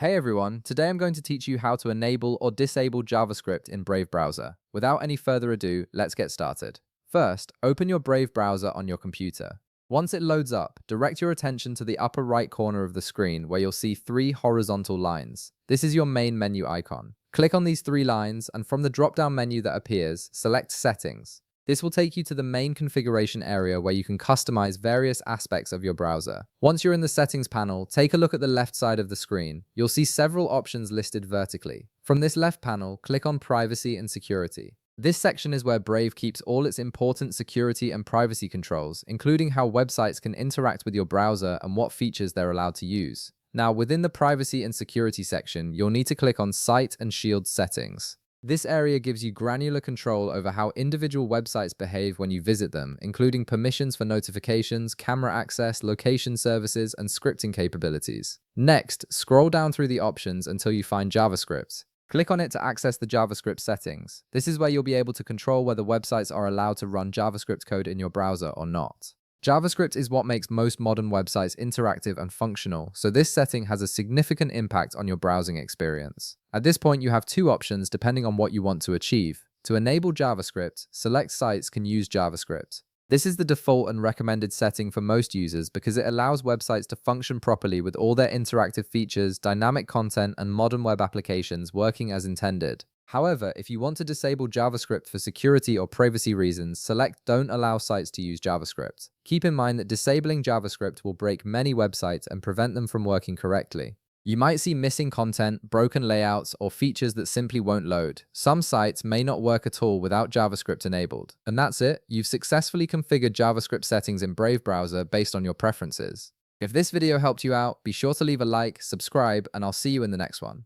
Hey everyone, today I'm going to teach you how to enable or disable JavaScript in Brave browser. Without any further ado, let's get started. First, open your Brave browser on your computer. Once it loads up, direct your attention to the upper right corner of the screen where you'll see three horizontal lines. This is your main menu icon. Click on these three lines and from the drop-down menu that appears, select Settings. This will take you to the main configuration area where you can customize various aspects of your browser. Once you're in the settings panel, take a look at the left side of the screen. You'll see several options listed vertically. From this left panel, click on Privacy and Security. This section is where Brave keeps all its important security and privacy controls, including how websites can interact with your browser and what features they're allowed to use. Now, within the Privacy and Security section, you'll need to click on Site and Shield Settings. This area gives you granular control over how individual websites behave when you visit them, including permissions for notifications, camera access, location services, and scripting capabilities. Next, scroll down through the options until you find JavaScript. Click on it to access the JavaScript settings. This is where you'll be able to control whether websites are allowed to run JavaScript code in your browser or not. JavaScript is what makes most modern websites interactive and functional, so this setting has a significant impact on your browsing experience. At this point, you have two options depending on what you want to achieve. To enable JavaScript, select sites can use JavaScript. This is the default and recommended setting for most users because it allows websites to function properly with all their interactive features, dynamic content, and modern web applications working as intended. However, if you want to disable JavaScript for security or privacy reasons, select Don't allow sites to use JavaScript. Keep in mind that disabling JavaScript will break many websites and prevent them from working correctly. You might see missing content, broken layouts, or features that simply won't load. Some sites may not work at all without JavaScript enabled. And that's it. You've successfully configured JavaScript settings in Brave browser based on your preferences. If this video helped you out, be sure to leave a like, subscribe, and I'll see you in the next one.